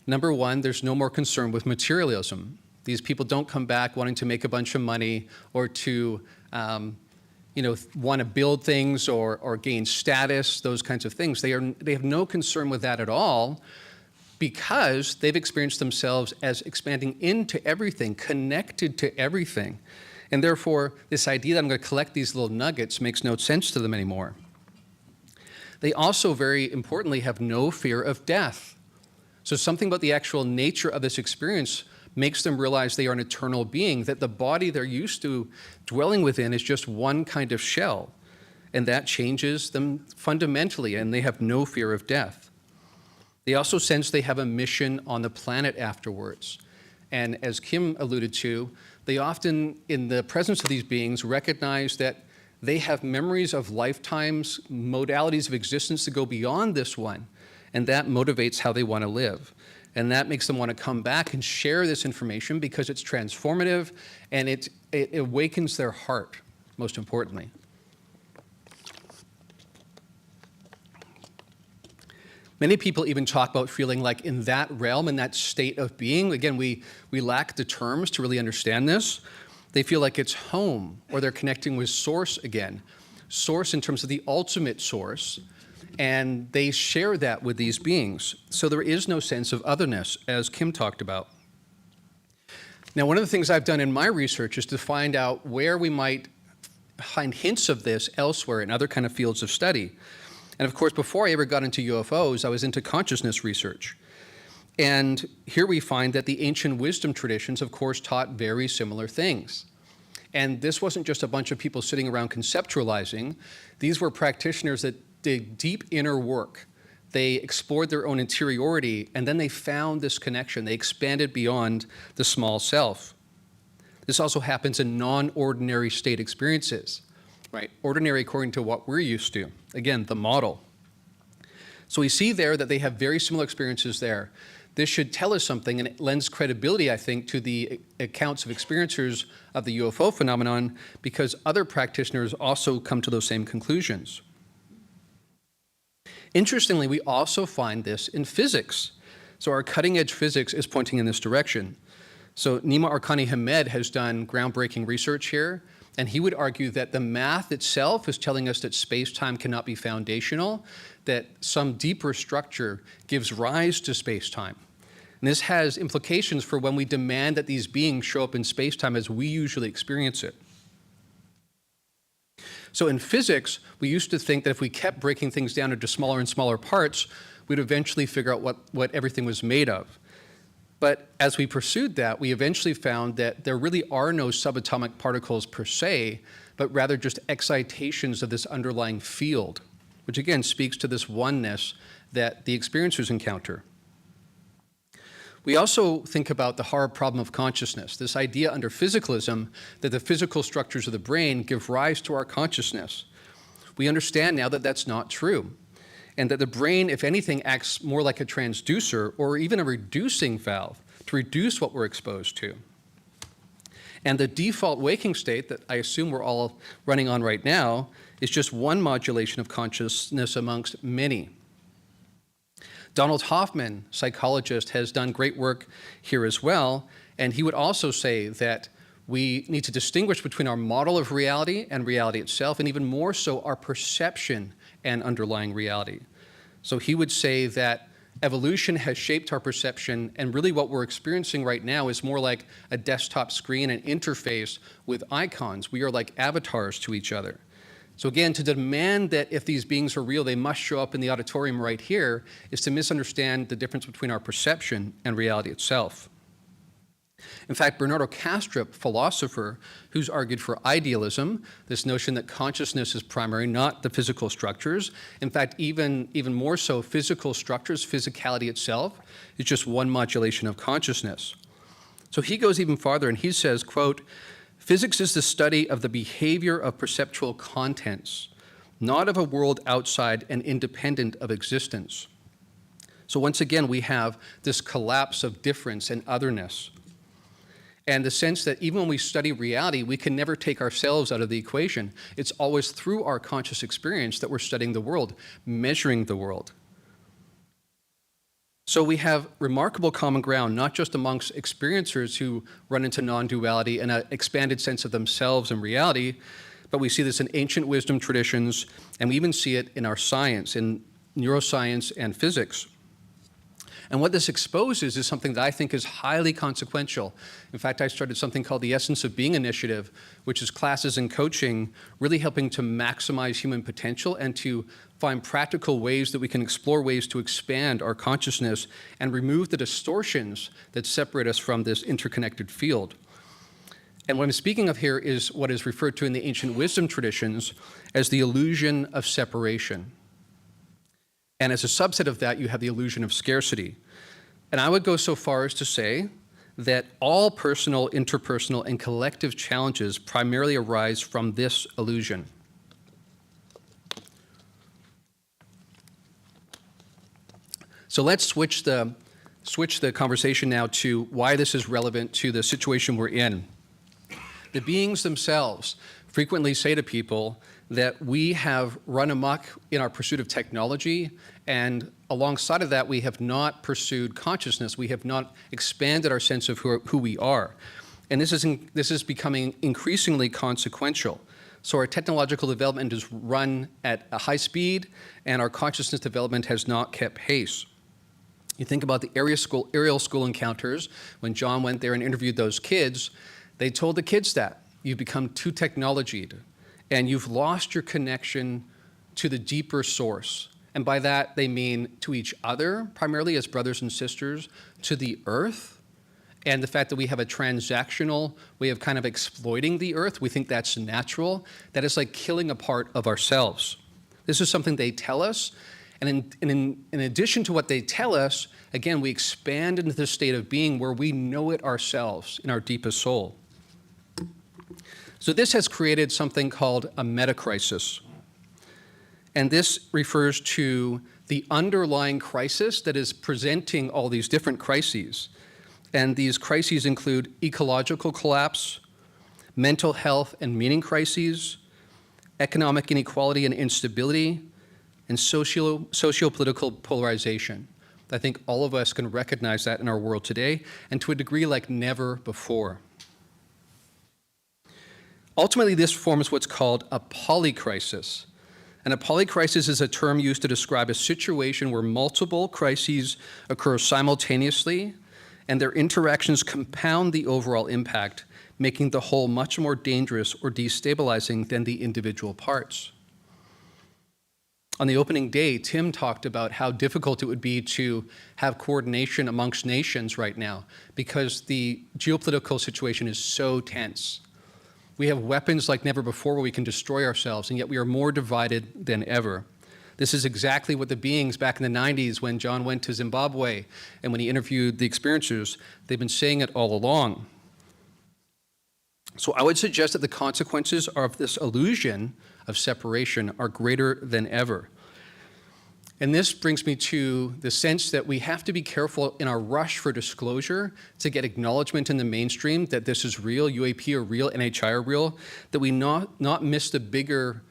Number one, there's no more concern with materialism. These people don't come back wanting to make a bunch of money or to want to build things or gain status, those kinds of things. They have no concern with that at all because they've experienced themselves as expanding into everything, connected to everything. And therefore, this idea that I'm going to collect these little nuggets makes no sense to them anymore. They also, very importantly, have no fear of death. So something about the actual nature of this experience makes them realize they are an eternal being, that the body they're used to dwelling within is just one kind of shell. And that changes them fundamentally, and they have no fear of death. They also sense they have a mission on the planet afterwards. And as Kim alluded to, they often, in the presence of these beings, recognize that they have memories of lifetimes, modalities of existence that go beyond this one, and that motivates how they want to live. And that makes them want to come back and share this information because it's transformative and it awakens their heart, most importantly. Many people even talk about feeling like in that realm, in that state of being, again, we lack the terms to really understand this. They feel like it's home, or they're connecting with source again. Source in terms of the ultimate source, and they share that with these beings. So there is no sense of otherness, as Kim talked about. Now, one of the things I've done in my research is to find out where we might find hints of this elsewhere in other kind of fields of study. And of course, before I ever got into UFOs, I was into consciousness research. And here we find that the ancient wisdom traditions, of course, taught very similar things. And this wasn't just a bunch of people sitting around conceptualizing. These were practitioners that did deep inner work. They explored their own interiority, and then they found this connection. They expanded beyond the small self. This also happens in non-ordinary state experiences, right? Ordinary according to what we're used to. Again, the model. So we see there that they have very similar experiences there. This should tell us something, and it lends credibility, I think, to the accounts of experiencers of the UFO phenomenon, because other practitioners also come to those same conclusions. Interestingly, we also find this in physics. So our cutting-edge physics is pointing in this direction. So Nima Arkani Hamed has done groundbreaking research here, And he would argue that the math itself is telling us that space-time cannot be foundational, that some deeper structure gives rise to space-time. And this has implications for when we demand that these beings show up in space-time as we usually experience it. So in physics, we used to think that if we kept breaking things down into smaller and smaller parts, we'd eventually figure out what everything was made of. But as we pursued that, we eventually found that there really are no subatomic particles per se, but rather just excitations of this underlying field, which again speaks to this oneness that the experiencers encounter. We also think about the hard problem of consciousness, this idea under physicalism that the physical structures of the brain give rise to our consciousness. We understand now that that's not true, and that the brain, if anything, acts more like a transducer or even a reducing valve to reduce what we're exposed to. And the default waking state that I assume we're all running on right now is just one modulation of consciousness amongst many. Donald Hoffman, psychologist, has done great work here as well, and he would also say that we need to distinguish between our model of reality and reality itself, and even more so our perception and underlying reality. So he would say that evolution has shaped our perception, and really what we're experiencing right now is more like a desktop screen, an interface with icons. We are like avatars to each other. So again, to demand that if these beings are real, they must show up in the auditorium right here is to misunderstand the difference between our perception and reality itself. In fact, Bernardo Kastrup, philosopher, who's argued for idealism, this notion that consciousness is primary, not the physical structures. In fact, even more so, physical structures, physicality itself, is just one modulation of consciousness. So he goes even farther and he says, quote, "Physics is the study of the behavior of perceptual contents, not of a world outside and independent of existence." So once again, we have this collapse of difference and otherness. And the sense that even when we study reality, we can never take ourselves out of the equation. It's always through our conscious experience that we're studying the world, measuring the world. So we have remarkable common ground, not just amongst experiencers who run into non-duality and an expanded sense of themselves and reality, but we see this in ancient wisdom traditions, and we even see it in our science, in neuroscience and physics. And what this exposes is something that I think is highly consequential. In fact, I started something called the Essence of Being Initiative, which is classes and coaching really helping to maximize human potential and to find practical ways that we can explore ways to expand our consciousness and remove the distortions that separate us from this interconnected field. And what I'm speaking of here is what is referred to in the ancient wisdom traditions as the illusion of separation. And as a subset of that, you have the illusion of scarcity. And I would go so far as to say that all personal, interpersonal, and collective challenges primarily arise from this illusion. So let's switch the conversation now to why this is relevant to the situation we're in. The beings themselves frequently say to people that we have run amok in our pursuit of technology, and alongside of that, we have not pursued consciousness. We have not expanded our sense of who we are. And this is becoming increasingly consequential. So our technological development is run at a high speed, and our consciousness development has not kept pace. You think about the Ariel School encounters. When John went there and interviewed those kids, they told the kids that you've become too technologied, and you've lost your connection to the deeper source. And by that, they mean to each other, primarily as brothers and sisters, to the earth, and the fact that we have a transactional way of kind of exploiting the earth. We think that's natural. That is like killing a part of ourselves. This is something they tell us, and in addition to what they tell us, again, we expand into this state of being where we know it ourselves in our deepest soul. So this has created something called a meta-crisis. And this refers to the underlying crisis that is presenting all these different crises. And these crises include ecological collapse, mental health and meaning crises, economic inequality and instability, and socio-political polarization. I think all of us can recognize that in our world today, and to a degree like never before. Ultimately, this forms what's called a polycrisis. And a polycrisis is a term used to describe a situation where multiple crises occur simultaneously, and their interactions compound the overall impact, making the whole much more dangerous or destabilizing than the individual parts. On the opening day, Tim talked about how difficult it would be to have coordination amongst nations right now because the geopolitical situation is so tense. We have weapons like never before where we can destroy ourselves, and yet we are more divided than ever. This is exactly what the beings back in the 90s when John went to Zimbabwe and when he interviewed the experiencers, they've been saying it all along. So I would suggest that the consequences of this illusion of separation are greater than ever. And this brings me to the sense that we have to be careful in our rush for disclosure to get acknowledgement in the mainstream that this is real, UAP are real, NHI are real, that we not miss the bigger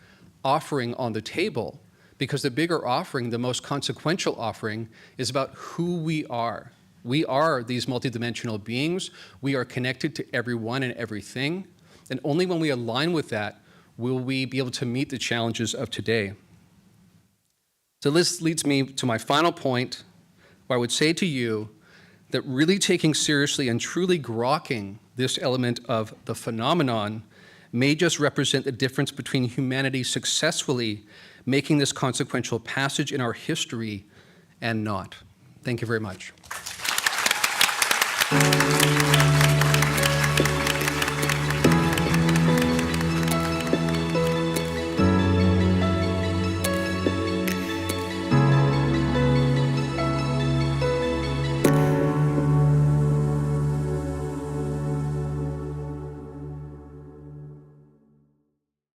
offering on the table. Because the bigger offering, the most consequential offering, is about who we are. We are these multidimensional beings. We are connected to everyone and everything. And only when we align with that will we be able to meet the challenges of today. So this leads me to my final point, where I would say to you that really taking seriously and truly grokking this element of the phenomenon may just represent the difference between humanity successfully making this consequential passage in our history and not. Thank you very much.